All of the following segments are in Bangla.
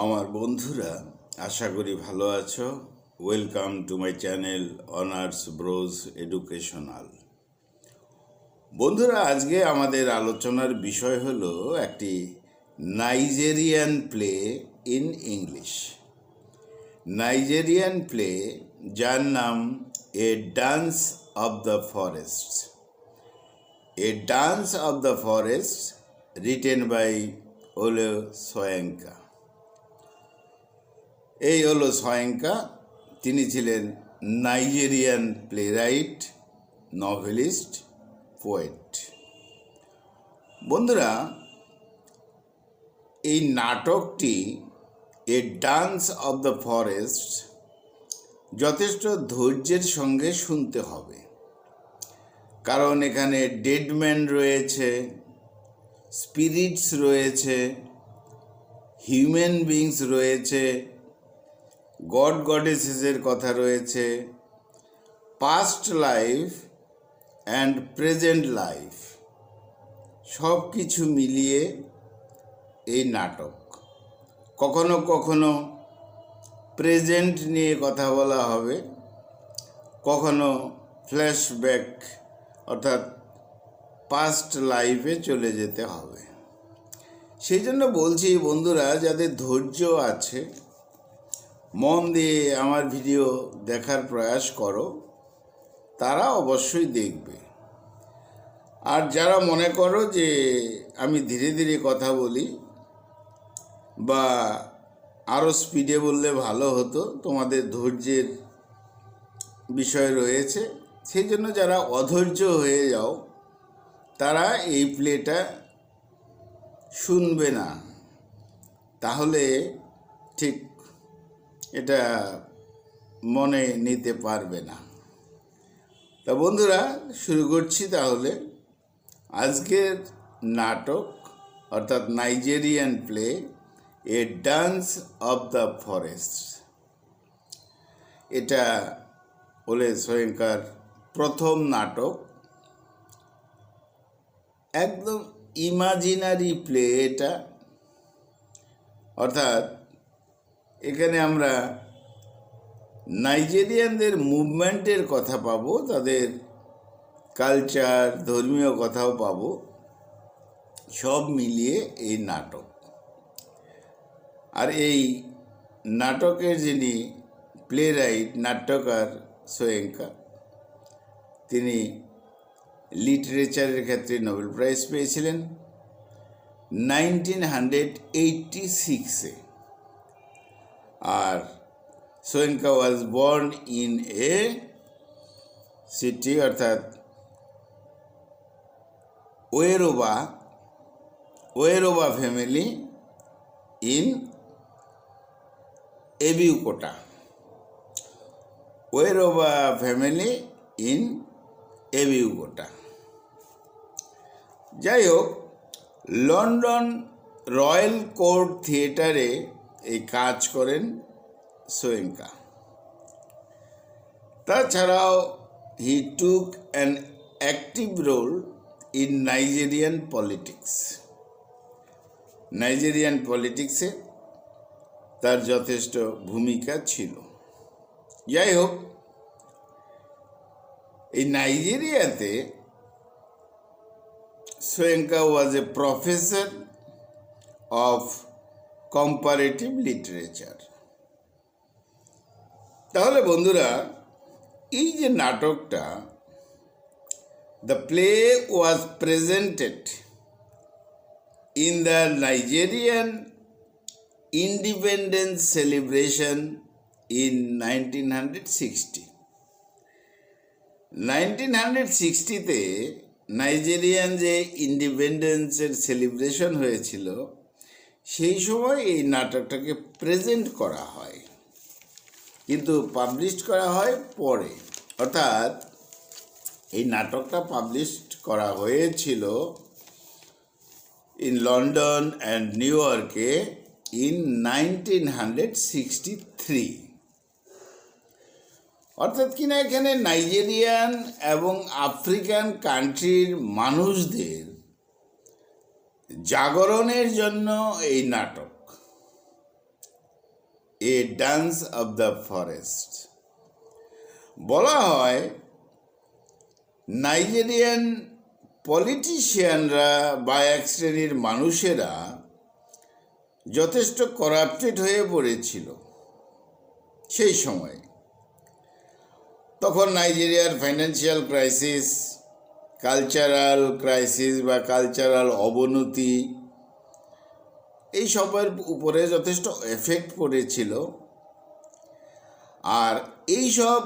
আমার বন্ধুরা, আশা করি ভালো আছো। Welcome to my channel honours bros educational. বন্ধুরা, আজকে আমাদের আলোচনার বিষয় হলো একটি Nigerian play in English. Nigerian play যার নাম a dance of the forest. A dance of the forest written by Wole Soyinka. এই হলো সোয়েঙ্কা। তিনি ছিলেন নাইজেরিয়ান প্লেরাইট, নভেলিস্ট, পোয়েট। বন্ধুরা, এই নাটকটি এ ডান্স অব দ্য ফরেস্ট যথেষ্ট ধৈর্যের সঙ্গে শুনতে হবে, কারণ এখানে ডেডম্যান রয়েছে, স্পিরিটস রয়েছে, হিউম্যান বিংস রয়েছে, গড গডেসেসের কথা রয়েছে, past life and present life, সব কিছু মিলিয়ে এই নাটক। কখনো কখনো প্রেজেন্ট নিয়ে কথা বলা হবে, কখনো ফ্ল্যাশব্যাক অর্থাৎ পাস্ট লাইফে চলে যেতে হবে। সেই জন্য বলছি বন্ধুরা, যাদের ধৈর্য আছে মন দিয়ে আমার ভিডিও দেখার প্রয়াস করো, তারা অবশ্যই দেখবে। আর যারা মনে করো যে আমি ধীরে ধীরে কথা বলি বা আরও স্পিডে বললে ভালো হতো, তোমাদের ধৈর্যের বিষয় রয়েছে, সেই জন্য যারা অধৈর্য হয়ে যাও তারা এই প্লেটা শুনবে না, তাহলে ঠিক এটা মনে নিতে পারবে না। তা বন্ধুরা, শুরু করছি তাহলে আজকের নাটক, অর্থাৎ Nigerian play a dance of the forest. এটা ওলে সোয়েঙ্কার প্রথম নাটক, একদম ইমাজিনারি প্লে এটা। অর্থাৎ এখানে আমরা নাইজেরিয়ানদের মুভমেন্টের কথা পাবো, তাদের কালচার, ধর্মীয় কথাও পাবো, সব মিলিয়ে এই নাটক। আর এই নাটকের যিনি প্লেরাইট, নাট্যকার সোয়েঙ্কা, তিনি লিটারেচারের ক্ষেত্রে নোবেল প্রাইজ পেয়েছিলেন 1986-এ। আর Soyinka was born in a city, অর্থাৎ Yoruba family in Abeokuta. Yoruba family in Abeokuta. যাই হোক, লন্ডন রয়্যাল কোর্ট থিয়েটারে এই কাজ করেন সোয়েঙ্কা। তাছাড়াও he took an active role in Nigerian politics. Nigerian পলিটিক্সে তার যথেষ্ট ভূমিকা ছিল। যাই হোক, এই নাইজেরিয়াতে Soyinka was a professor of comparative literature. তাহলে বন্ধুরা, এই যে নাটকটা, the play was presented in the Nigerian independence celebration in 1960। 1960-তে নাইজেরিয়ান যে ইন্ডিপেন্ডেন্সের সেলিব্রেশন হয়েছিল, সেই সময় এই নাটকটাকে প্রেজেন্ট করা হয়, কিন্তু পাবলিশ করা হয় পরে। অর্থাৎ এই নাটকটা পাবলিশ করা হয়েছিল ইন লন্ডন অ্যান্ড নিউ ইয়র্কে ইন 1963। অর্থাৎ কিনা এখানে নাইজেরিয়ান এবং আফ্রিকান কান্ট্রির মানুষদের জাগরণের জন্য এই নাটক। এ ডান্স অব দ্য ফরেস্ট। বলা হয় নাইজেরিয়ান পলিটিশিয়ানরা বা এক শ্রেণীর মানুষেরা যথেষ্ট করাপ্টেড হয়ে পড়েছিল সেই সময়। তখন নাইজেরিয়ার ফাইন্যান্সিয়াল ক্রাইসিস, কালচারাল ক্রাইসিস বা কালচারাল অবনতি, এই সবের উপরে যথেষ্ট এফেক্ট পড়েছিল। আর এই সব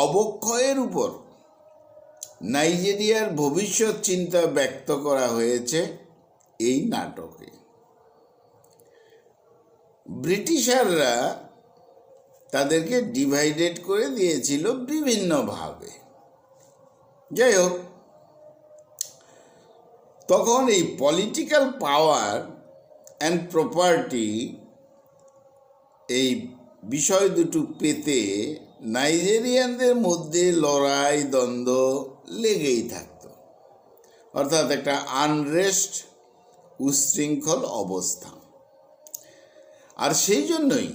অবক্ষয়ের উপর নাইজেরিয়ার ভবিষ্যৎ চিন্তা ব্যক্ত করা হয়েছে এই নাটকে। ব্রিটিশাররা তাদেরকে ডিভাইডেড করে দিয়েছিল বিভিন্নভাবে। যাই হোক, তখন এই পলিটিক্যাল পাওয়ার অ্যান্ড প্রপার্টি এই বিষয় দুটো পেতে নাইজেরিয়ানদের মধ্যে লড়াই দ্বন্দ্ব লেগেই থাকত, অর্থাৎ একটা আনরেস্ট, উশৃঙ্খল অবস্থা। আর সেই জন্যই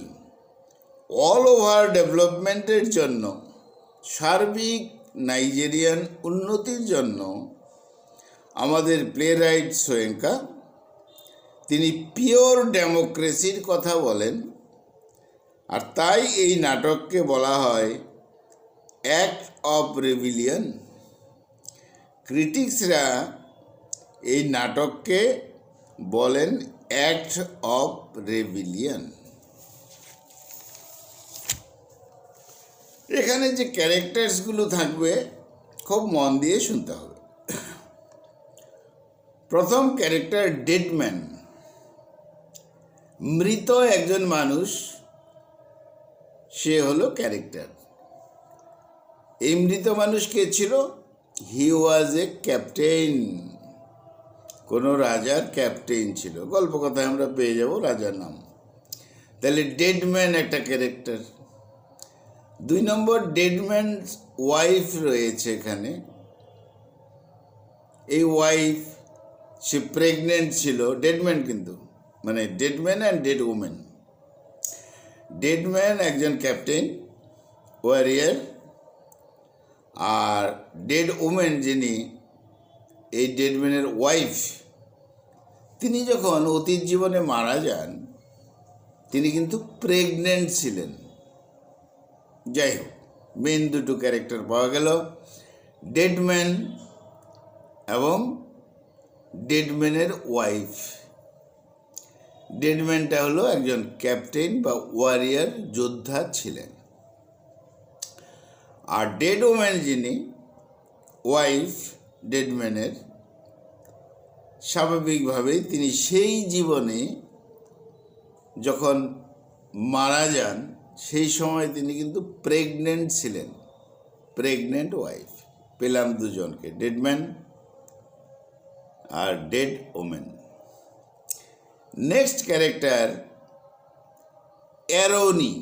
অল ওভার ডেভেলপমেন্টের জন্য, সার্বিক নাইজেরিয়ান উন্নতির জন্য আমাদের প্লেরাইট সোয়েঙ্কা তিনি পিওর ডেমোক্রেসির কথা বলেন। আর তাই এই নাটককে বলা হয় অ্যাক্ট অফ রেভিলিয়ন। ক্রিটিক্সরা এই নাটককে বলেন অ্যাক্ট অফ রেভিলিয়ন। এখানে যে ক্যারেক্টার্সগুলো থাকবে খুব মন দিয়ে শুনতে হবে। প্রথম ক্যারেক্টার ডেডম্যান, মৃত একজন মানুষ, সে হলো ক্যারেক্টার। এই মৃত মানুষ কে ছিল? হি ওয়াজ এ ক্যাপ্টেন, কোনো রাজার ক্যাপ্টেন ছিল। গল্প কথায় আমরা পেয়ে যাব রাজার নাম। তাহলে ডেডম্যান একটা ক্যারেক্টার। 2 নম্বর, ডেডম্যান ওয়াইফ রয়েছে এখানে। এই ওয়াইফ, সে প্রেগনেন্ট ছিল। ডেডম্যান কিন্তু মানে ডেডম্যান অ্যান্ড ডেড ওমেন। ডেডম্যান একজন ক্যাপ্টেন, ওয়ারিয়ার, আর ডেড ওমেন যিনি এই ডেডম্যানের ওয়াইফ, তিনি যখন অতীত জীবনে মারা যান তিনি কিন্তু প্রেগনেন্ট ছিলেন। যাই হোক, মেন দুটো ক্যারেক্টার পাওয়া গেল, ডেডম্যান এবং ডেডম্যানের ওয়াইফ। ডেডম্যানটা হলো একজন ক্যাপ্টেন বা ওয়ারিয়ার, যোদ্ধা ছিলেন। আর ডেড ওম্যান যিনি ওয়াইফ ডেডম্যানের, স্বাভাবিকভাবেই তিনি সেই জীবনে যখন মারা যান সেই সময় তিনি কিন্তু প্রেগনেন্ট ছিলেন, প্রেগনেন্ট ওয়াইফ। পেলাম দুজনকে, ডেডম্যান আর dead women. Next character Aroni.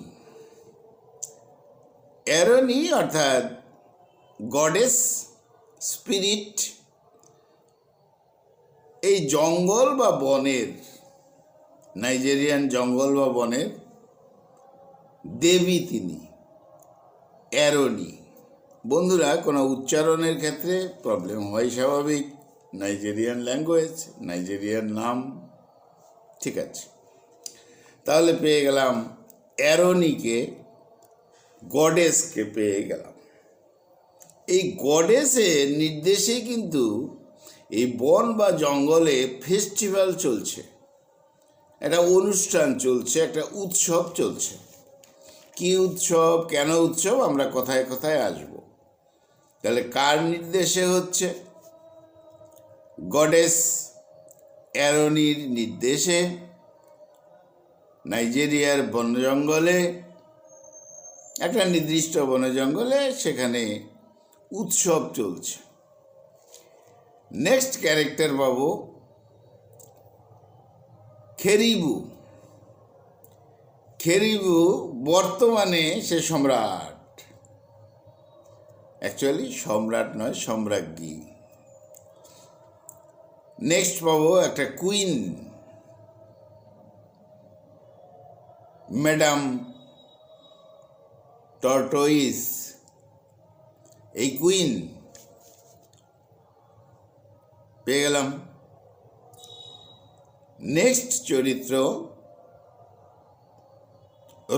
Aroni অর্থাৎ গডেস স্পিরিট। এই জঙ্গল বা বনের, নাইজেরিয়ান জঙ্গল বা বনের দেবী তিনি, অ্যারোনি। বন্ধুরা, কোনো উচ্চারণের ক্ষেত্রে প্রবলেম হয় স্বাভাবিক, নাইজেরিয়ান ল্যাঙ্গুয়েজ, নাইজেরিয়ান নাম, ঠিক আছে। তাহলে পেয়ে গেলাম অ্যারোনিকে, গডেসকে পেয়ে গেলাম। এই গডেসের নির্দেশে কিন্তু এই বন বা জঙ্গলে ফেস্টিভ্যাল চলছে, একটা অনুষ্ঠান চলছে, একটা উৎসব চলছে। কি উৎসব, কেন উৎসব, আমরা কথায় কথায় আসব। তাহলে কার নির্দেশে হচ্ছে? গডেস অ্যারোনির নির্দেশে নাইজেরিয়ার বন জঙ্গলে, একটা নির্দিষ্ট বন জঙ্গলে, সেখানে উৎসব চলছে। নেক্সট ক্যারেক্টার পাবো খেরিবু। খেরিবু বর্তমানে সে সম্রাট, অ্যাকচুয়ালি সম্রাট নয়, সম্রাজ্ঞী। নেক্সট পাবো একটা কুইন, ম্যাডাম টর্টোইস, এই কুইন পেয়ে গেলাম। নেক্সট চরিত্র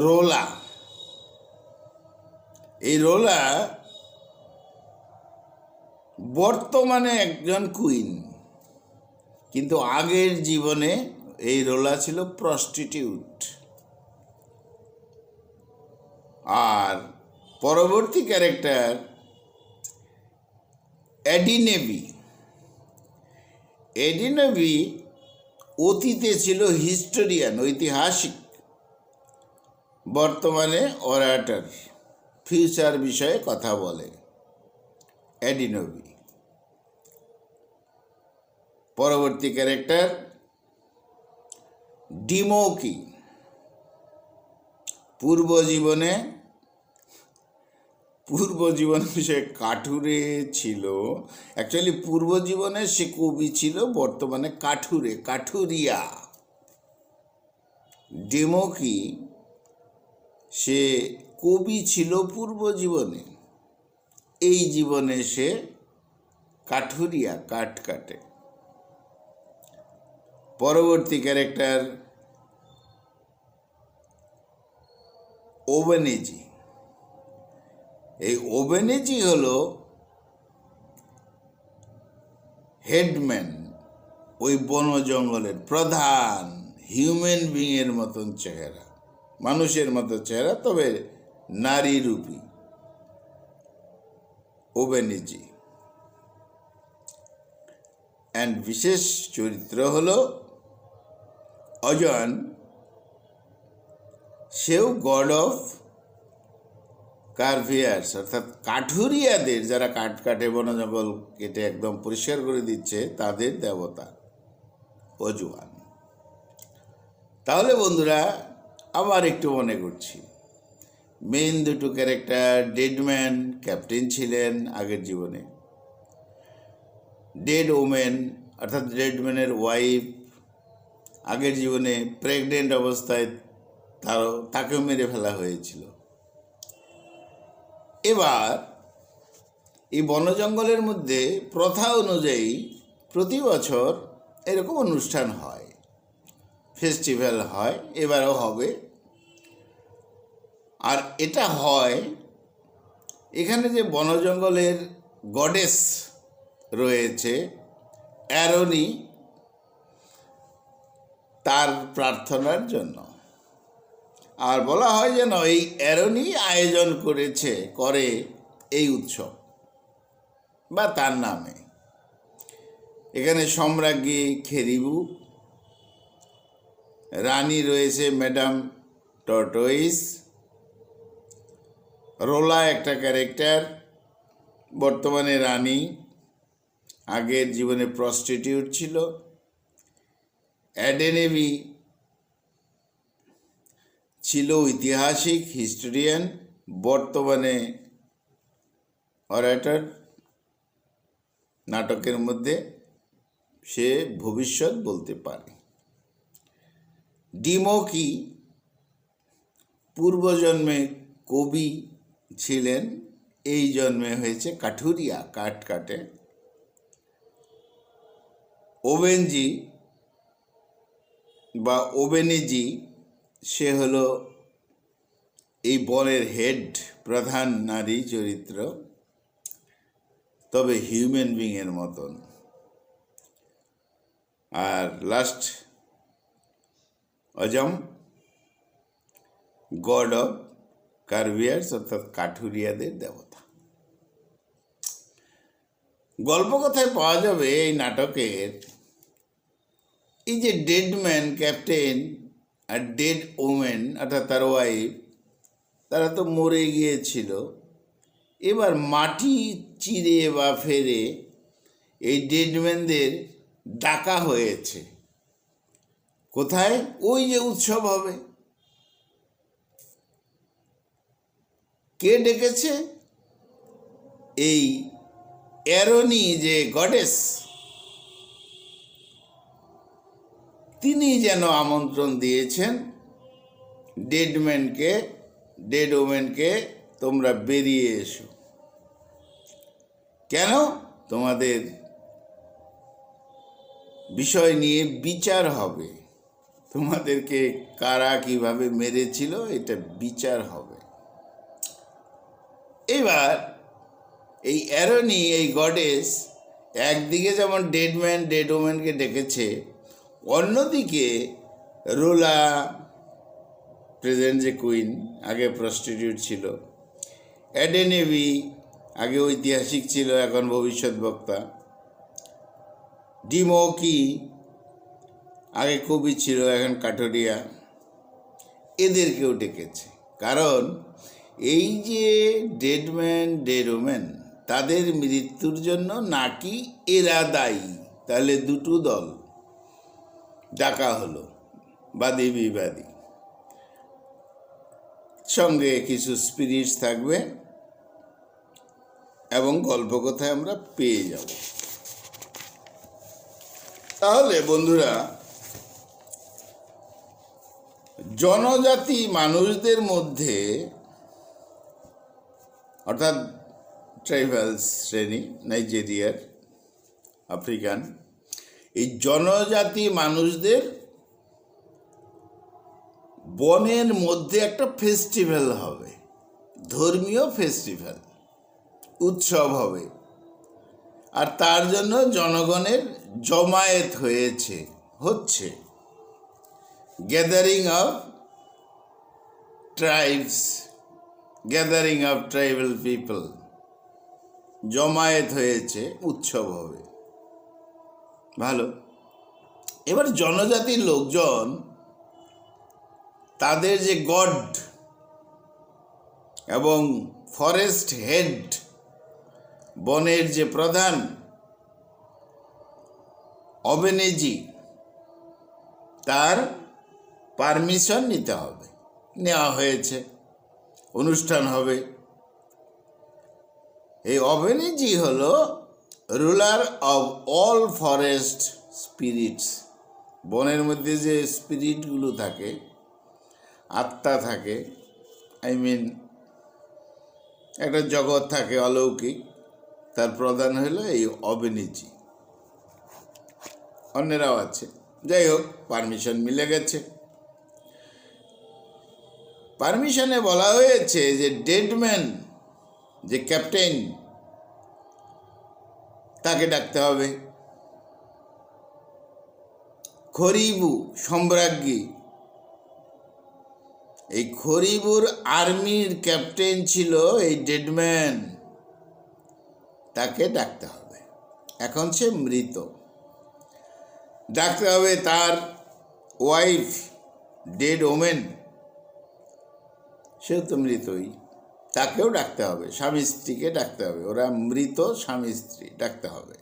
রোলা। এই রোলা বর্তমানে একজন কুইন, কিন্তু আগের জীবনে এই রোলা ছিল প্রস্টিটিউট। আর পরবর্তী ক্যারেক্টার এডিনেভি। এডিনেভি অতীতে ছিল হিস্টোরিয়ান, ঐতিহাসিক, বর্তমানে অরাটর, ফিউচার বিষয়ে কথা বলে এডিনেভি। পরবর্তী ক্যারেক্টার ডিমোকি। পূর্বজীবনে সে কাঠুরে ছিল। অ্যাকচুয়ালি পূর্বজীবনে সে কবি ছিল, বর্তমানে কাঠুরিয়া। ডিমোকি সে কবি ছিল পূর্বজীবনে, এই জীবনে সে কাঠুরিয়া, কাঠ কাটে। পরবর্তী ক্যারেক্টার ওবেনেজি। এই ওবেনেজি হলো হেডম্যান, ওই বন জঙ্গলের প্রধান, হিউম্যান বিংয়ের মতন চেহারা, মানুষের মতো চেহারা, তবে নারী রূপী ওবেনেজি। অ্যান্ড বিশেষ চরিত্র হলো অজন। সেও গড অফ কার্ভিয়ার্স, অর্থাৎ কাঠুরিয়াদের, যারা কাঠ কাটে, বন জঙ্গল কেটে একদম পরিষ্কার করে দিচ্ছে, তাদের দেবতা অজুয়ান। তাহলে বন্ধুরা আবার একটু মনে করছি, মেইন দুটো ক্যারেক্টার ডেডম্যান, ক্যাপ্টেন ছিলেন আগের জীবনে। ডেড ওমেন অর্থাৎ ডেডম্যানের ওয়াইফ, আগের জীবনে প্রেগনেন্ট অবস্থায় তাকেও মেরে ফেলা হয়েছিল। এবার এই বন জঙ্গলের মধ্যে প্রথা অনুযায়ী প্রতি বছর এরকম অনুষ্ঠান হয়, ফেস্টিভ্যাল হয়, এবারও হবে। আর এটা হয়, এখানে যে বন জঙ্গলের গডেস রয়েছে অ্যারোনি, তার প্রার্থনার জন্য। আর বলা হয় যেন এই অ্যারোনি আয়োজন করে এই উৎসব, বা তার নামে। এখানে সম্রাজ্ঞী খেরিবু, রানী রয়েছে ম্যাডাম টর্টোইস, রোলা একটা ক্যারেক্টার, বর্তমানে রানী, আগের জীবনে প্রস্টিটিউট ছিল। এডেনেভি ছিল ঐতিহাসিক, হিস্টোরিয়ান, বর্তমানে অরাটর। নাটকের মধ্যে সে ভবিষ্যৎ বলতে পারে। ডিমোকি পূর্বজন্মে কবি ছিলেন, এই জন্মে হয়েছে কাঠুরিয়া, কাঠ কাটে। ওবেনজি বা ওবেনেজি, সে হলো এই বনের হেড, প্রধান নারী চরিত্র, তবে হিউম্যান বিংয়ের মতন। আর লাস্ট অজম, গড অফ কার্ভিয়ার্স, অর্থাৎ কাঠুরিয়াদের দেবতা। গল্প কথায় পাওয়া যাবে এই নাটকের এই যে ডেড ম্যান, ক্যাপ্টেন, আর ডেড ওমেন অর্থাৎ তার ওয়াইফ, তারা তো মরে গিয়েছিল। এবার মাটি চিরে বা ফেরে এই ডেডম্যানদের ডাকা হয়েছে। কোথায়? ওই যে উৎসব হবে। কে ডেকেছে? এই অ্যারোনি যে গডেস, তিনি যেন আমন্ত্রণ দিয়েছেন ডেড ওমেনকে তোমরা বেরিয়ে এসো। কেন? তোমাদের বিষয় নিয়ে বিচার হবে, তোমাদেরকে কারা কিভাবে মেরেছিল এটা বিচার হবে। এবার এই অ্যারনি, এই গডেস, একদিকে যেমন ডেড ম্যান ডেড ওম্যানকে ডেকেছে, অন্যদিকে রোলা, প্রেজেন্ট যে কুইন, আগে প্রস্টিটিউট ছিল, অ্যাডেনেভি, আগে ঐতিহাসিক ছিল এখন ভবিষ্যৎ বক্তা, ডিমোকি, আগে কবি ছিল এখন কাঠোরিয়া, এদেরকেও ডেকেছে। কারণ এই যে ডেড ম্যান ডেড ওম্যান, তাদের মৃত্যুর জন্য নাকি এরা দায়ী। তাহলে দুটো দল ডাকা হলো, বাদী বিবাদী, সঙ্গে কিছু স্পিরিটস থাকবে এবং গল্পকথায় আমরা পেয়ে যাব। তাহলে বন্ধুরা, জনজাতি মানুষদের মধ্যে, অর্থাৎ ট্রাইবালস শ্রেণী, নাইজেরিয়ার, আফ্রিকান, এই জনজাতি মানুষদের বনের মধ্যে একটা ফেস্টিভ্যাল হবে, ধর্মীয় ফেস্টিভ্যাল, উৎসব হবে। আর তার জন্য জনগণের জমায়েত হচ্ছে gathering of tribes, gathering of tribal people, জমায়েত হয়েছে, উৎসব হবে। ভালো। এবার জনজাতির লোকজন তাদের যে গড এবং ফরেস্ট হেড, বনের যে প্রধান অবেনেজি, তার পারমিশন নিতে হবে, নেওয়া হয়েছে, অনুষ্ঠান হবে। এই অবেনেজি হলো ruler of all forest spirits. বনের মধ্যে যে স্পিরিটগুলো থাকে, আত্মা থাকে, একটা জগৎ থাকে অলৌকিক, তার প্রধান হলো এই অবেনেজি। অন্যরাও আছে। যাই হোক, পারমিশন মিলে গেছে। পারমিশনে বলা হয়েছে যে ডেডম্যান, যে ক্যাপ্টেন, তাকে ডাকতে হবে। খরিবু সম্রাজ্ঞী, এই খরিবুর আর্মির ক্যাপ্টেন ছিল এই ডেডম্যান, তাকে ডাকতে হবে। এখন সে মৃত, ডাকতে হবে তার ওয়াইফ, ডেড ওমেন, সেও তো মৃতই, তাকেও ডাকতে হবে। স্বামী স্ত্রীকে ডাকতে হবে, ওরা মৃত স্বামী স্ত্রী, ডাকতে হবে।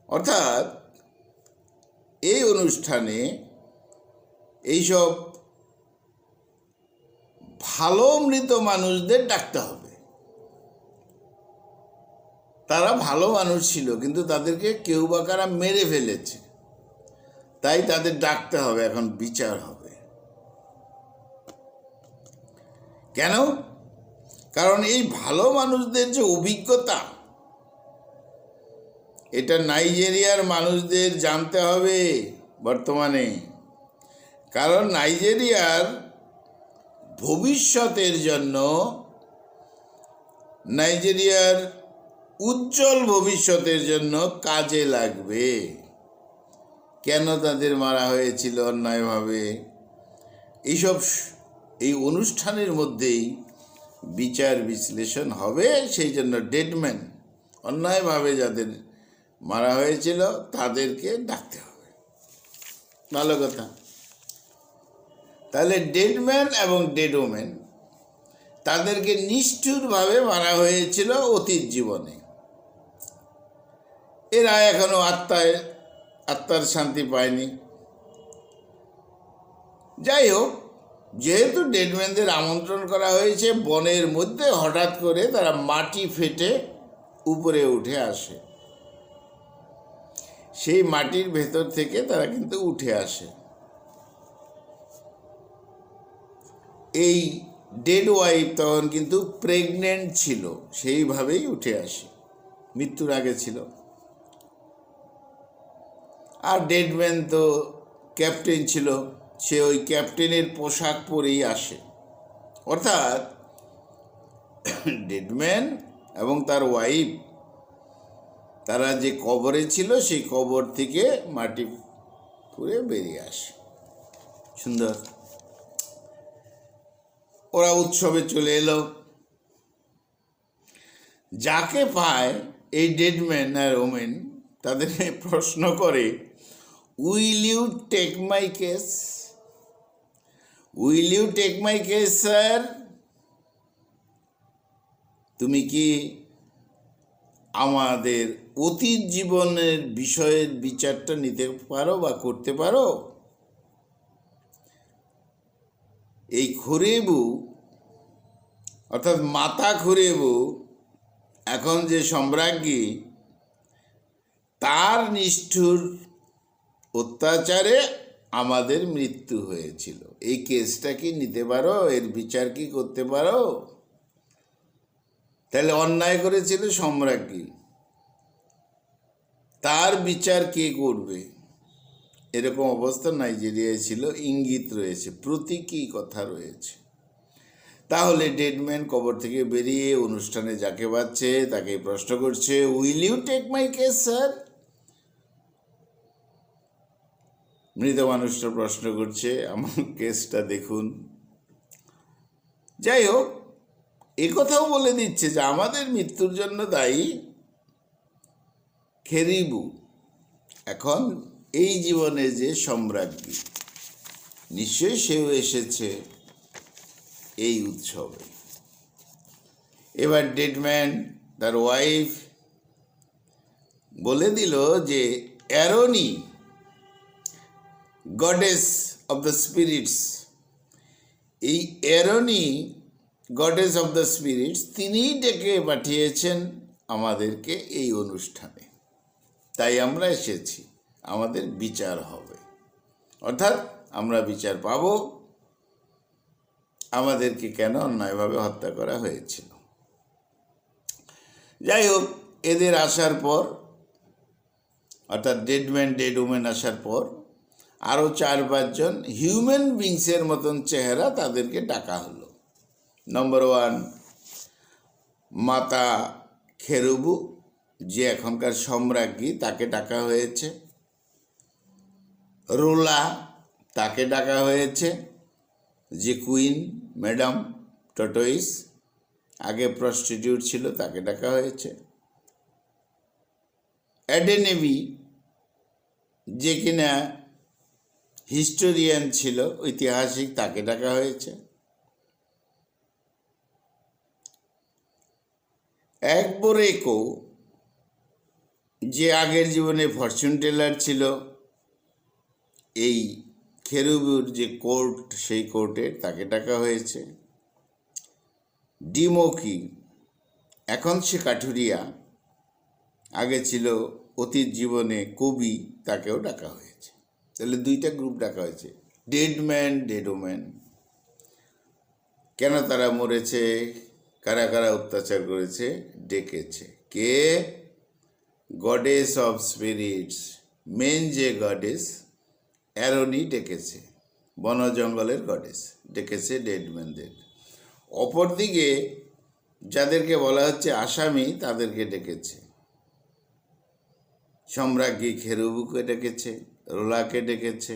অর্থাৎ এই অনুষ্ঠানে এইসব ভালো মৃত মানুষদের ডাকতে হবে। তারা ভালো মানুষ ছিল, কিন্তু তাদেরকে কেউ বা কারা মেরে ফেলেছে, তাই তাদের ডাকতে হবে। এখন বিচার হবে। কেন? কারণ এই ভালো মানুষদের যে অভিজ্ঞতা, এটা নাইজেরিয়ার মানুষদের জানতে হবে বর্তমানে। কারণ নাইজেরিয়ার ভবিষ্যতের জন্য, নাইজেরিয়ার উজ্জ্বল ভবিষ্যতের জন্য কাজে লাগবে। কেন তাদের মারা হয়েছিল অন্যায়ভাবে, এইসব এই অনুষ্ঠানের মধ্যেই বিচার বিশ্লেষণ হবে। সেই জন্য ডেডম্যান, অন্যায়ভাবে যাদের মারা হয়েছিল, তাদেরকে ডাকতে হবে। ভালো কথা। তাহলে ডেডম্যান এবং ডেড ওমেন, তাদেরকে নিষ্ঠুরভাবে মারা হয়েছিল অতীত জীবনে। এরা এখনো আত্মার শান্তি পায়নি। যাই হোক, যেহেতু ডেডম্যানদের আমন্ত্রণ করা হয়েছে, বনের মধ্যে হঠাৎ করে তারা মাটি ফেটে উপরে উঠে আসে। সেই মাটির ভেতর থেকে তারা কিন্তু উঠে আসে। এই ডেড ওয়াইফ তখন কিন্তু প্রেগনেন্ট ছিল, সেইভাবেই উঠে আসে, মৃত্যুর আগে ছিল। আর ডেডম্যান তো ক্যাপ্টেন ছিল, সে ওই ক্যাপ্টেনের পোশাক পরেই আসে। অর্থাৎ ডেডম্যান এবং তার ওয়াইফ, তারা যে কবরে ছিল সেই কবর থেকে মাটি পুড়ে বেরিয়ে আসে। সুন্দর। ওরা উৎসবে চলে এলো। যাকে পায় এই ডেডম্যান আর ওমেন তাদের প্রশ্ন করে, will you take my case? Will you take my case sir? তুমি কি আমাদের অতীত জীবনের বিষয়ের বিচারটা নিতে পারো বা করতে পারো? এই খুরেবু অর্থাৎ মাতা খুরেবু, এখন যে সম্রাজ্ঞী, তার নিষ্ঠুর অত্যাচারে আমাদের মৃত্যু হয়েছিল। এই কেসটা কি নিতে পারো? এর বিচার কি করতে পারো? তাহলে অন্যায় করেছিল সম্রাজ্ঞী, তার বিচার কে করবে? এরকম অবস্থা নাইজেরিয়ায় ছিল। ইঙ্গিত রয়েছে, প্রতীকী কথা রয়েছে। তাহলে ডেডম্যান কবর থেকে বেরিয়ে অনুষ্ঠানে যাকে পাচ্ছে তাকে প্রশ্ন করছে, will you take my case sir? মৃত মানুষটা প্রশ্ন করছে, আমার কেসটা দেখুন। যাই হোক, এ কথাও বলে দিচ্ছে যে আমাদের মৃত্যুর জন্য দায়ী খেরিবু, এখন এই জীবনে যে সম্রাজ্ঞী, নিশ্চয়ই সেও এসেছে এই উৎসবে। এবার ডেডম্যান তার ওয়াইফ বলে দিল যে অ্যারোনি, গডেস অফ দ্য স্পিরিটস, এই অ্যারোনি গডেস অফ দ্য স্পিরিটস, তিনিই ডেকে পাঠিয়েছেন আমাদেরকে এই অনুষ্ঠানে, তাই আমরা এসেছি, আমাদের বিচার হবে, অর্থাৎ আমরা বিচার পাব আমাদেরকে কেন অন্যায়ভাবে হত্যা করা হয়েছিল। যাই হোক, এদের আসার পর, অর্থাৎ ডেডম্যান ডেড ওমেন আসার পর আরও 4-5 জন হিউম্যান বিংসের মতন চেহারা, তাদেরকে ডাকা হলো। নম্বর 1, মাতা খেরুবু, যে এখনকার সম্রাজ্ঞী, তাকে ডাকা হয়েছে। রোলা, তাকে ডাকা হয়েছে, যে কুইন, ম্যাডাম টটোইস, আগে প্রস্টিটিউট ছিল, তাকে ডাকা হয়েছে। অ্যাডেনেবি, যে কিনা হিস্টোরিয়ান ছিল, ঐতিহাসিক, তাকে ডাকা হয়েছে। একবোরেকো, যে আগের জীবনে ফরচুন টেলার ছিল, এই খেরুবুর যে কোর্ট, সেই কোর্টের, তাকে ডাকা হয়েছে। ডিমোকি, এখন সে কাঠুরিয়া, আগে ছিল অতীত জীবনে কবি, তাকেও ডাকা হয়েছে। তাহলে 2টা গ্রুপ ডাকা হয়েছে, ডেড ম্যান, ডেড ওম্যান। কেন তারা মরেছে, কারা কারা অত্যাচার করেছে, ডেকেছে কে? গডেস অফ স্পিরিটস, মেন যে গডেস অ্যারোনি ডেকেছে, বন জঙ্গলের গডেস ডেকেছে ডেডম্যানদের। অপরদিকে যাদেরকে বলা হচ্ছে আসামি, তাদেরকে ডেকেছে। সম্রাজ্ঞী খেরুবুকে ডেকেছে, রোলাকে ডেকেছে,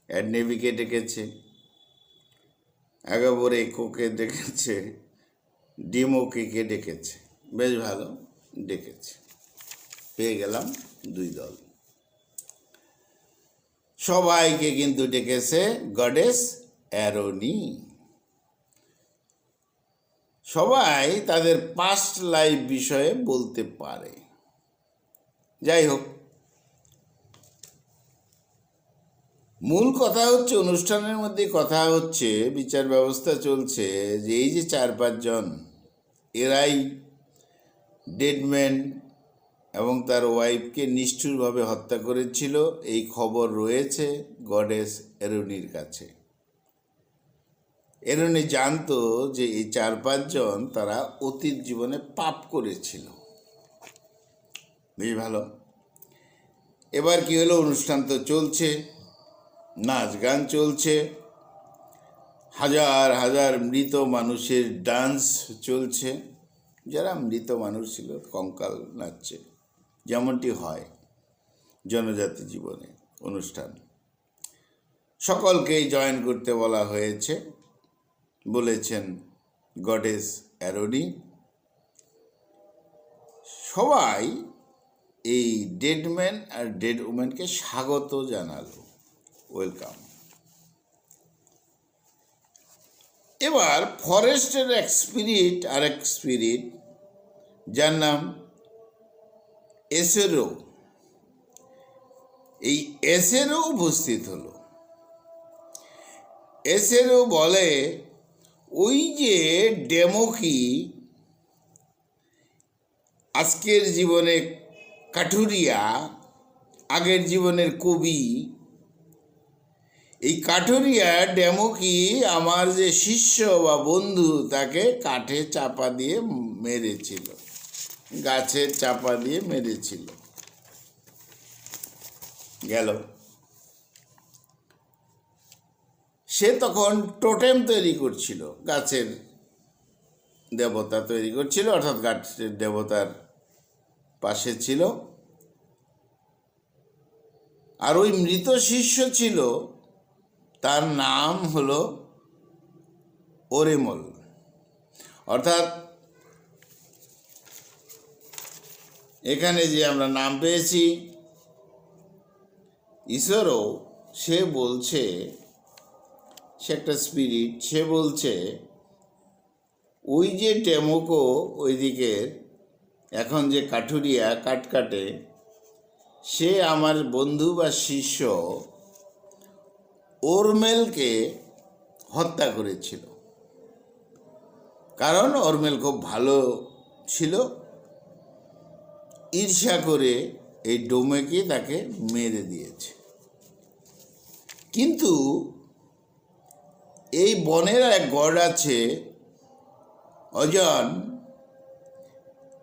অ্যাডনেবিকে ডেকেছে, একোকে ডেকেছে, ডিমোকিকে ডেকেছে। বেশ ভালো, ডেকেছে। পেয়ে গেলাম 2 দল। সবাইকে কিন্তু ডেকেছে গডেস অ্যারোনি। সবাই তাদের পাস্ট লাইফ বিষয়ে বলতে পারে। যাই হোক, মূল কথা হচ্ছে, অনুষ্ঠানের মধ্যে কথা হচ্ছে, বিচার ব্যবস্থা চলছে, যে এই যে 4-5 জন, এরাই ডেডম্যান এবং তার ওয়াইফকে নিষ্ঠুরভাবে হত্যা করেছিল। এই খবর রয়েছে গডেস অ্যারোনির কাছে। এরনি জানতো যে এই 4-5 জন তারা অতীত জীবনে পাপ করেছিল। বেশ ভালো। এবার কি হলো, অনুষ্ঠান তো চলছে, নাচ গান চলছে, হাজার হাজার মৃত মানুষের ডান্স চলছে। যারা মৃত মানুষ ছিল কঙ্কাল নাচছে, যেমনটি হয় জনজাতি জীবনে অনুষ্ঠান। সকলকেই জয়েন করতে বলা হয়েছে, বলেছেন গডেস অ্যারোনি। সবাই এই ডেড ম্যান আর ডেড উম্যানকে স্বাগত জানালো, ওয়েলকাম। এবার ফরেস্টের এক স্পিরিট যার নাম এসেরো, এই এসেরো উপস্থিত হলো। এসেরো বলে, ওই যে ডেমোকি আজকের জীবনে কাঠুরিয়া, আগের জীবনের কবি, এই কাঠুরিয়া ডেমোকি আমার যে শিষ্য বা বন্ধু তাকে কাঠে চাপা দিয়ে মেরেছিল, গাছের চাপা দিয়ে মেরেছিল। গেল। সে তখন টোটেম তৈরি করছিল, গাছের দেবতা তৈরি করছিল, অর্থাৎ গাছের দেবতার পাশে ছিল। আর ওই মৃত শিষ্য ছিল, তার নাম হলো ওরেমল। অর্থাৎ এখানে যে আমরা নাম পেয়েছি ঈশ্বরও, সে বলছে, সে একটা স্পিরিট, সে বলছে ওই যে টেমোকো ওইদিকের এখন যে কাঠুরিয়া কাঠ কাটে, সে আমার বন্ধু বা শিষ্য ওরমেলকে হত্যা করেছিল। কারণ ওরমেল খুব ভালো ছিল, ঈর্ষা করে এই ডোমেকে তাকে মেরে দিয়েছে। কিন্তু এই বনের এক গড আছে অজান,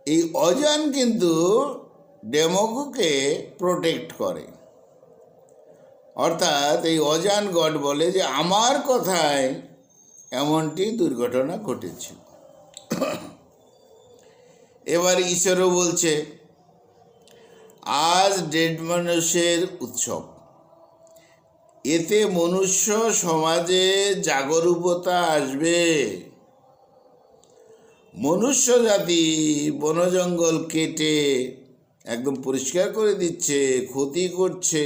এই অজান কিন্তু ডেমোকোকে প্রোটেক্ট করে। অর্থাৎ এই অজান গড বলে যে আমার কথায় এমনটি দুর্ঘটনা ঘটেছিল। এবার ঈশ্বরও বলছে, আজ ডেড মানুষের উৎসব, এতে মনুষ্য সমাজে জাগরূকতা আসবে। মনুষ্য জাতি বন জঙ্গল কেটে একদম পরিষ্কার করে দিচ্ছে, ক্ষতি করছে,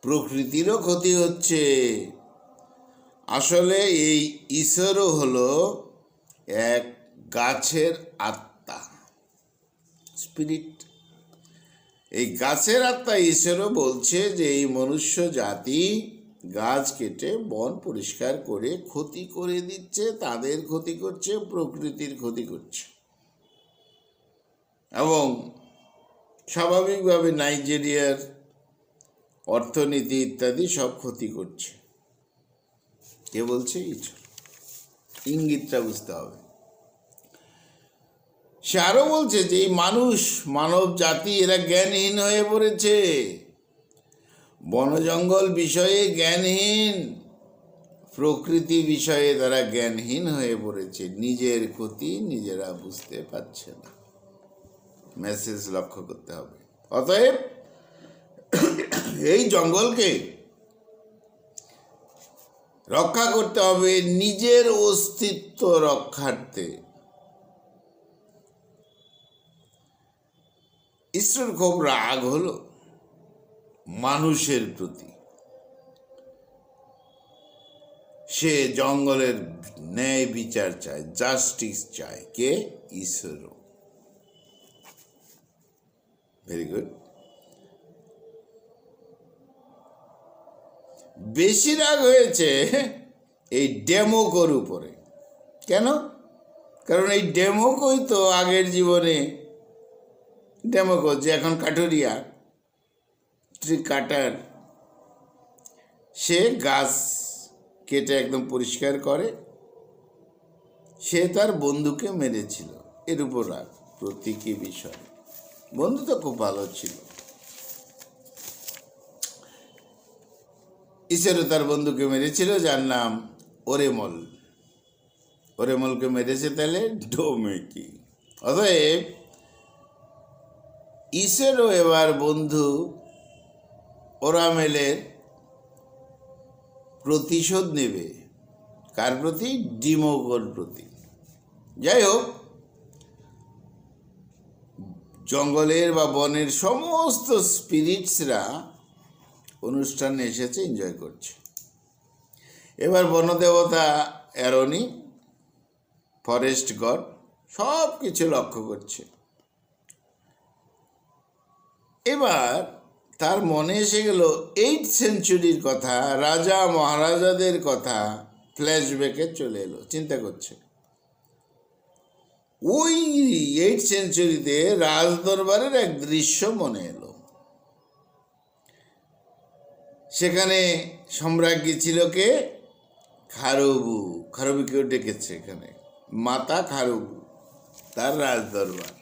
প্রকৃতিরও ক্ষতি হচ্ছে। আসলে এই ঈশ্বরও হলো এক গাছের আত্মা, স্পিরিট। এই গাছের আত্মা ঈশ্বরও বলছে যে এই মনুষ্য জাতি গাছ কেটে বন পরিষ্কার করে ক্ষতি করে দিচ্ছে, তাদের ক্ষতি করছে, প্রকৃতির ক্ষতি করছে। এবং স্বাভাবিকভাবে নাইজেরিয়ার অর্থনীতি ইত্যাদি সব ক্ষতি করছে। কে বলছে? ঈশ্বর। ইঙ্গিতটা বুঝতে হবে। সে আরও বলছে যে এই মানব জাতি এরা জ্ঞানহীন হয়ে পড়েছে, বন জঙ্গল বিষয়ে জ্ঞানহীন, প্রকৃতি বিষয়ে তারা জ্ঞানহীন হয়ে পড়েছে, নিজের ক্ষতি নিজেরা বুঝতে পারছে না। মেসেজ লক্ষ্য করতে হবে। অতএব এই জঙ্গলকে রক্ষা করতে হবে নিজের অস্তিত্ব রক্ষার্থে। ঈশ্বর খুব রাগ হলো মানুষের প্রতি। সে জঙ্গলের ন্যায় বিচার চায়, জাস্টিস চায়। কে? ঈশ্বর। Very good. বেশি রাগ হয়েছে এই ডেমোকোর উপরে। কেন? কারণ এই ডেমোকোই তো আগের জীবনে, ডেমোকো যে এখন কাঠুরিয়া, ট্রি কাটার, সে গাছ কেটে একদম পরিষ্কার করে, সে তার বন্ধুকে মেরেছিল। এর উপর রাগ, প্রতীকী বিষয়। বন্ধু তো খুব ভালো ছিল। ঈশ্বরও তার বন্ধুকে মেরেছিল, যার নাম ওরেমল। ওরেমলকে মেরেছে তাহলে ডোমেকি। অতএব ঈশ্বরও এবার বন্ধু ওরামেলের প্রতিশোধ নেবে। কার প্রতি? ডিমোগোর প্রতি। যাই হোক, জঙ্গলের বা বনের সমস্ত স্পিরিটসরা অনুষ্ঠানে এসেছে, এনজয় করছে। এবার বনদেবতা অ্যারনি, ফরেস্ট গড, সব কিছু লক্ষ্য করছে। এবার তার মনে এসে গেল 8th সেঞ্চুরির কথা, রাজা মহারাজাদের কথা ফ্ল্যাশব্যাকে চলে এলো। চিন্তা করছে, ওই 8th সেঞ্চুরিতে রাজদরবারের এক দৃশ্য মনে এলো। সেখানে সম্রাজ্ঞী ছিল কে? খারবু। খারবুকেও ডেকেছে এখানে, মাতা খারবু, তার রাজদরবার।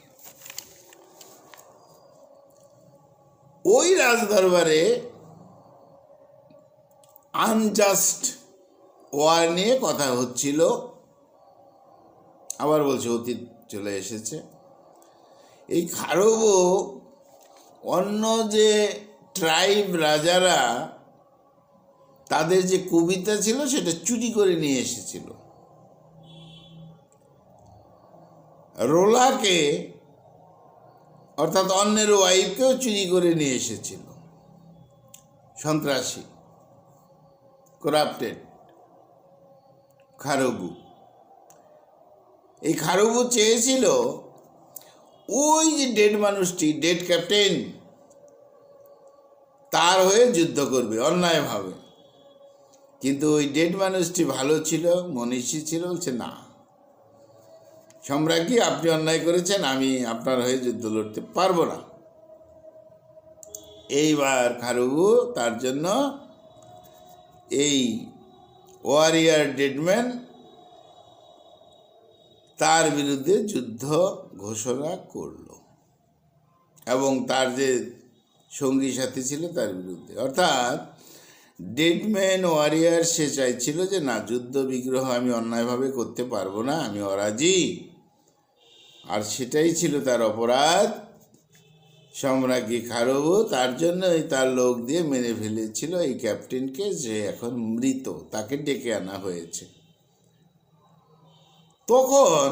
ওই রাজদরবারে আনজাস্ট ওয়ার নিয়ে কথা হচ্ছিল। আবার বলছে অতীত চলে এসেছে। এই খারবু অন্য যে ট্রাইব রাজারা, তাদের যে কবিতা ছিল সেটা চুরি করে নিয়ে এসেছিল। রোলাকে, অর্থাৎ অন্যের ওয়াইফকেও চুরি করে নিয়ে এসেছিল। সন্ত্রাসী, করাপ্টেড খারবু। এই খারবু চেয়েছিল ওই যে ডেড মানুষটি, ডেড ক্যাপ্টেন, তার হয়ে যুদ্ধ করবে অন্যায়ভাবে। কিন্তু ওই ডেড মানুষটি ভালো ছিল, মনীষী ছিল, বলছে না সম্রাজ্ঞী, আপনি অন্যায় করেছেন, আমি আপনার হয়ে যুদ্ধ লড়তে পারবো না। এইবার খারবু তার জন্য এই ওয়ারিয়ার ডেডম্যান, তার বিরুদ্ধে যুদ্ধ ঘোষণা করল, এবং তার যে সঙ্গী সাথী ছিল তার বিরুদ্ধে। অর্থাৎ ডেডম্যান ওয়ারিয়ার সে চাইছিল যে না, যুদ্ধ বিগ্রহ আমি অন্যায়ভাবে করতে পারবো না, আমি অরাজি। আর সেটাই ছিল তার অপরাধ। সম্রাজ্ঞী খারবু তার জন্যই তার লোক দিয়ে মেরে ফেলেছিল এই ক্যাপ্টেনকে, যে এখন মৃত, তাকে ডেকে আনা হয়েছে। তখন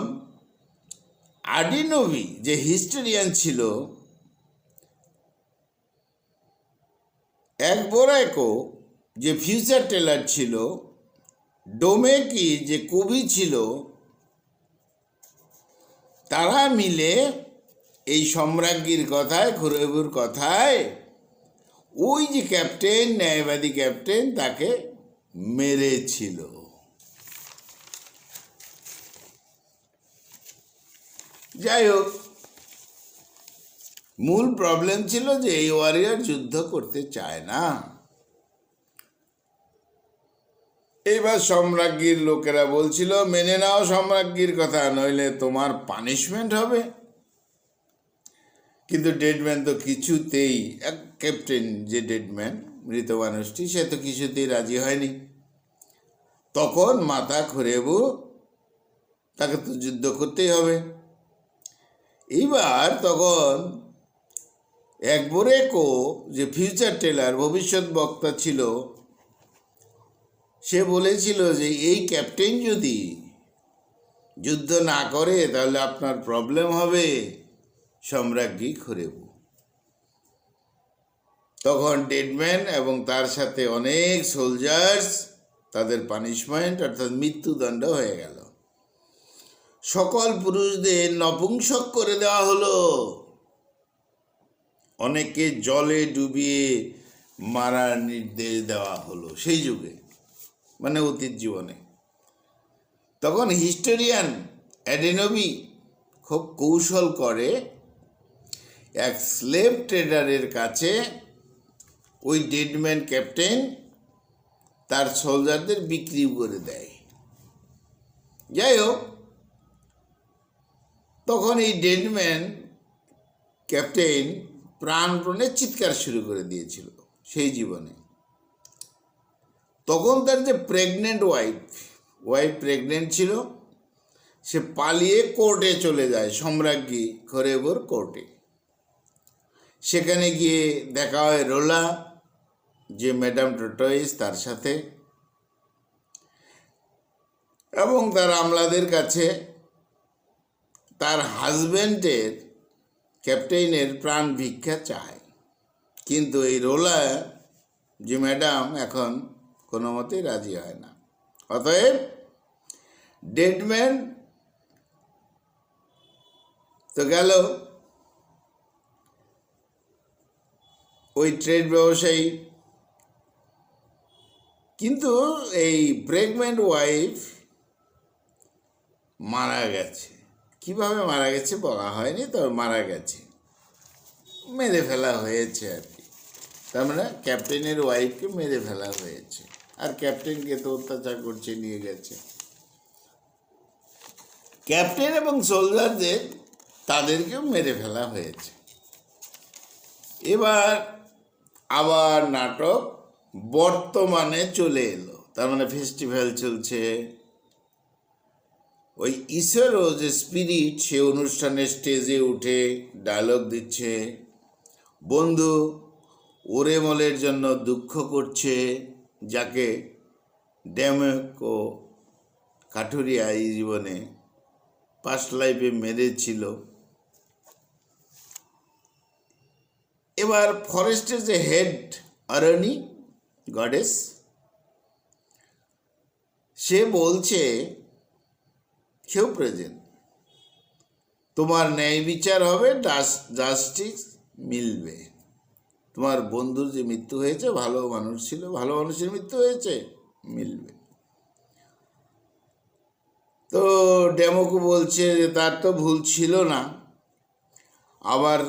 আডিনোভি যে হিস্টোরিয়ান ছিল, একবোরাইকো যে ফিউচার টেলার ছিল, ডোমেকি যে কবি ছিল, তারা মিলে এই সম্রাজ্ঞীর কথায়, খুরবুর কথায়, ওই যে ক্যাপ্টেন, ন্যায়বাদী ক্যাপ্টেন, তাকে মেরেছিল। যাই হোক, মূল প্রবলেম ছিল যে এই ওয়ারিয়র যুদ্ধ করতে চায় না। এইবার সম্রাজ্ঞীর লোকেরা বলছিল, মেনে নাও সম্রাজ্ঞীর কথা, নইলে তোমার পানিশমেন্ট হবে। কিন্তু ডেডম্যান তো কিছুতেই, এক ক্যাপ্টেন যে ডেডম্যান, মৃত মানুষটি, সে তো কিছুতেই রাজি হয়নি। তখন মাতা খুরেবু, তাকে তো যুদ্ধ করতেই হবে। এইবার তখন একবোরেকো যে ফিউচার টেলার, ভবিষ্যৎ বক্তা ছিল, সে বলেছিল যে এই ক্যাপ্টেন যদি যুদ্ধ না করে তাহলে আপনার প্রবলেম হবে, সম্রাজ্ঞী খুরেবু। তখন ডেডম্যান এবং তার সাথে অনেক সোলজার্স, তাদের পানিশমেন্ট অর্থাৎ মৃত্যুদণ্ড হয়ে গেল। সকল পুরুষদের নপুংসক করে দেওয়া হলো। অনেকে জলে ডুবিয়ে মারার নির্দেশ দেওয়া হলো সেই যুগে, মানে অতীত জীবনে। তখন হিস্টোরিয়ান অ্যাডেনোবি খুব কৌশল করে, এক স্লেভ ট্রেডারের কাছে ওই ডেডম্যান ক্যাপ্টেন তার সোলজারদের বিক্রি করে দেয়। যাই হোক, তখন এই ডেডম্যান ক্যাপ্টেন প্রাণপণে চিৎকার শুরু করে দিয়েছিল সেই জীবনে। তখন তার যে প্রেগনেন্ট ওয়াইফ প্রেগনেন্ট ছিল, সে পালিয়ে কোর্টে চলে যায়, সম্রাজ্ঞী খোরেবর কোর্টে। সেখানে গিয়ে দেখা হয় রোলা, যে ম্যাডাম টোটোইস, তার সাথে, এবং তার আমলাদের কাছে তার হাজব্যান্ডের ক্যাপ্টেনের প্রাণ ভিক্ষা চায়। কিন্তু এই রোলা, যে ম্যাডাম, এখন কোনো মতেই রাজি হয় না। অতএব ডেডম্যান তো গেল, ওই ট্রেড ব্যবসায়ী। কিন্তু এই প্রেগনেন্ট ওয়াইফ মারা গেছে। কিভাবে মারা গেছে বলা হয়নি, তবে মারা গেছে, মেরে ফেলা হয়েছে আর কি। তার মানে ক্যাপ্টেনের ওয়াইফকে মেরে ফেলা হয়েছে, আর ক্যাপ্টেনকে তো অত্যাচার করছে, নিয়ে গেছে। ক্যাপ্টেন এবং সোলজারদের, তাদেরকেও মেরে ফেলা হয়েছে। এবার আবার নাটক বর্তমানে চলে এলো। তার মানে ফেস্টিভ্যাল চলছে। ওই ঈশ্বরও যে স্পিরিট, সে অনুষ্ঠানে স্টেজে উঠে ডায়লগ দিচ্ছে, বন্ধু ওরেমলের জন্য দুঃখ করছে, যাকে ডেমকো কাঠুরিয়া এই জীবনে পাস্ট লাইফে মেরেছিল। এবার ফরেস্টের যে হেড আরনি গডেস, সে বলছে, সেও প্রেজেন্ট, তোমার ন্যায় বিচার হবে, জাস্টিস মিলবে। তোমার বন্ধুর যে মৃত্যু হয়েছে, ভালো মানুষ ছিল, ভালো মানুষের মৃত্যু হয়েছে, মিলবে। তো ডেমোকো বলছে যে তার তো ভুল ছিল না। আবার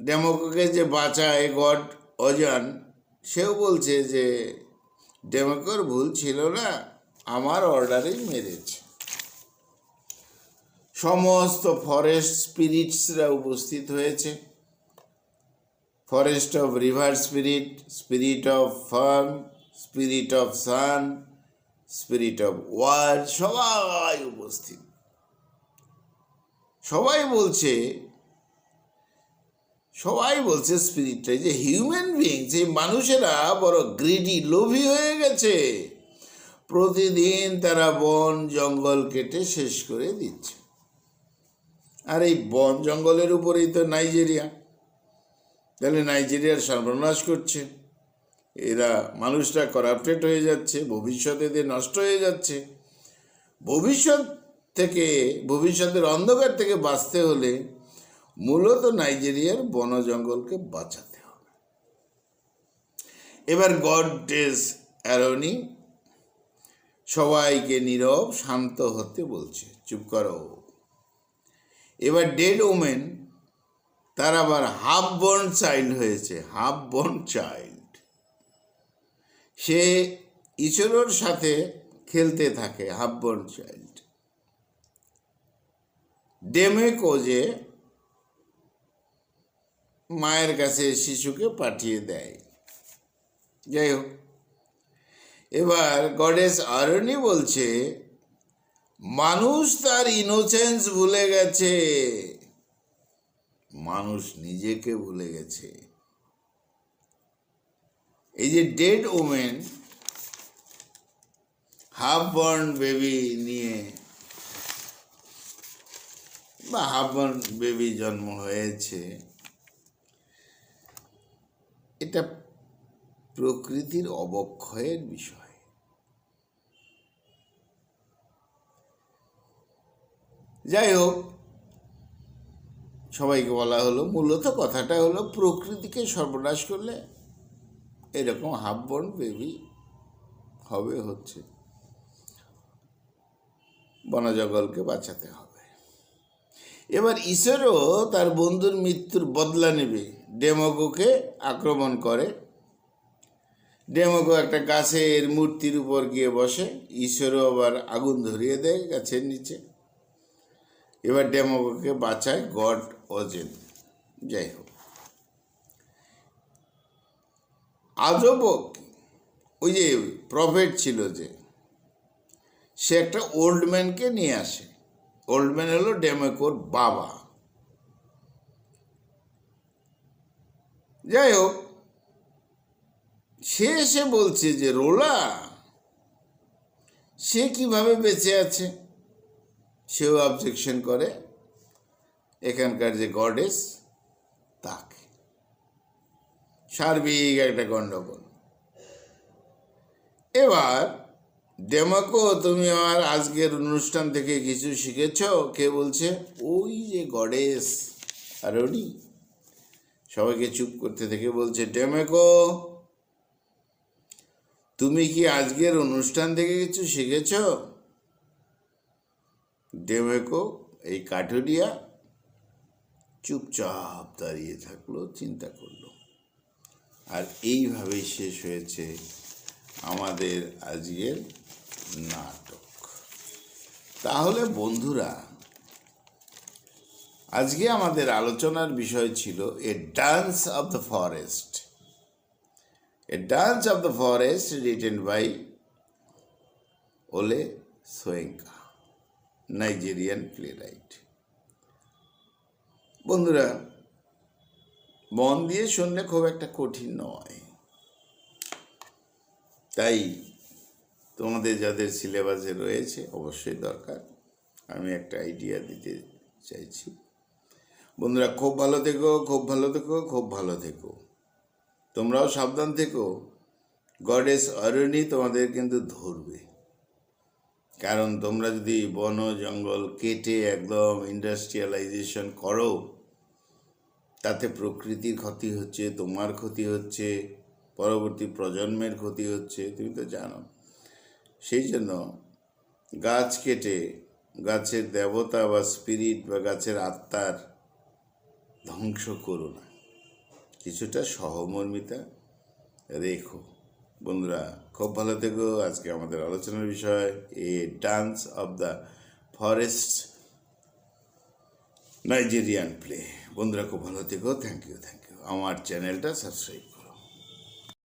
ডেমোকোকে যে বাঁচায় গড অজান, সেও বলছে যে ডেমোকোর ভুল ছিল না, আমার অর্ডারেই মেরেছে। সমস্ত ফরেস্ট স্পিরিটসরা উপস্থিত হয়েছে। Forest of river spirit, spirit of farm, spirit of sun, spirit of war, সবাই উপস্থিত। সবাই বলছে স্পিরিটটাই যে হিউম্যান বিইংস, এই মানুষেরা বড় গ্রিডি, লোভী হয়ে গেছে। প্রতিদিন তারা বন জঙ্গল কেটে শেষ করে দিচ্ছে। আর এই বন জঙ্গলের উপরেই তো নাইজেরিয়া, তাহলে নাইজেরিয়ার সর্বনাশ করছে। এরা মানুষরা করাপ্টেড হয়ে যাচ্ছে, ভবিষ্যৎ এদের নষ্ট হয়ে যাচ্ছে। ভবিষ্যতের অন্ধকার থেকে বাঁচতে হলে মূলত নাইজেরিয়ার বন জঙ্গলকে বাঁচাতে হবে। এবার গডেস অ্যারনি সবাইকে নীরব শান্ত হতে বলছে, চুপ করো। এবার ডেড ওমেন, তার আবার হাফ বর্ন চাইল্ড হয়েছে, হাফ বর্ন চাইল্ড। সে ঈশ্বরের সাথে খেলতে থাকে, হাফ বর্ন চাইল্ড। ডেমেকো যে মায়ের কাছে শিশুকে পাঠিয়ে দেয়। যাই হোক, এবার গডেস আরনি বলছে, মানুষ তার ইনোসেন্স ভুলে গেছে, মানুষ নিজেকে ভুলে গেছে। এই যে dead women half born baby নিয়ে, বা হাফ বর্ন বেবি জন্ম হয়েছে, এটা প্রকৃতির অবক্ষয়ের বিষয়। যাই হোক, সবাইকে বলা হলো, মূলত কথাটা হলো প্রকৃতিকে সর্বনাশ করলে এরকম হাফ বর্ন বেবি হচ্ছে। বনজঙ্গলকে বাঁচাতে হবে। এবার ঈশ্বরও তার বন্ধুর মৃত্যুর বদলা নেবে, ডেমোকোকে আক্রমণ করে। ডেমোকো একটা গাছের মূর্তির উপর গিয়ে বসে, ঈশ্বরও আবার আগুন ধরিয়ে দেয় গাছের নিচে। এবার ডেমোকোকে বাঁচায় গড অজেন। যাই হোক, আজব ওই যে প্রফেট ছিল যে, সে একটা ওল্ড ম্যানকে নিয়ে আসে। ওল্ড ম্যান হলো ডেমোকোর বাবা। যাই হোক, সে এসে বলছে যে রোলা সে কিভাবে বেঁচে আছে। সেও অবজেকশন করে এখানকার যে গডেস তাকে। সার্বিক একটা গণ্ডগোল। এবার ডেমোকো, তুমি আমার আজকের অনুষ্ঠান থেকে কিছু শিখেছ? কে বলছে? ওই যে গডেস আরোনি সবাইকে চুপ করতে থেকে বলছে, ডেমোকো তুমি কি আজকের অনুষ্ঠান থেকে কিছু শিখেছ? ডেমোকো এই কাঠুরিয়া চুপচাপ দাঁড়িয়ে থাকলো, চিন্তা করলো। আর এইভাবেই শেষ হয়েছে আমাদের আজকের নাটক। তাহলে বন্ধুরা, আজকে আমাদের আলোচনার বিষয় ছিল a dance of the forest. A dance of the forest written by Wole Soyinka, Nigerian playwright. বন্ধুরা, মন দিয়ে শুনলে খুব একটা কঠিন নয়। তাই তোমাদের যাদের সিলেবাসে রয়েছে অবশ্যই দরকার। আমি একটা আইডিয়া দিতে চাইছি। বন্ধুরা, খুব ভালো থেকো, খুব ভালো থেকো, খুব ভালো থেকো। তোমরাও সাবধান থেকো। গডেস অরণি তোমাদের কিন্তু ধরবে। কারণ তোমরা যদি বন জঙ্গল কেটে একদম ইন্ডাস্ট্রিয়ালাইজেশন করো, তাতে প্রকৃতির ক্ষতি হচ্ছে, তোমার ক্ষতি হচ্ছে, পরবর্তী প্রজন্মের ক্ষতি হচ্ছে, তুমি তো জানো। সেই জন্য গাছ কেটে গাছের দেবতা বা স্পিরিট বা গাছের আত্মার ধ্বংস করো না। কিছুটা সহমর্মিতা রেখো। বন্ধুরা, খুব ভালো থেকো। আজকে আমাদের আলোচনার বিষয় a dance of the forest, Nigerian play. বন্ধুরা, খুব ভালো থেকো। Thank you. আমার চ্যানেলটা সাবস্ক্রাইব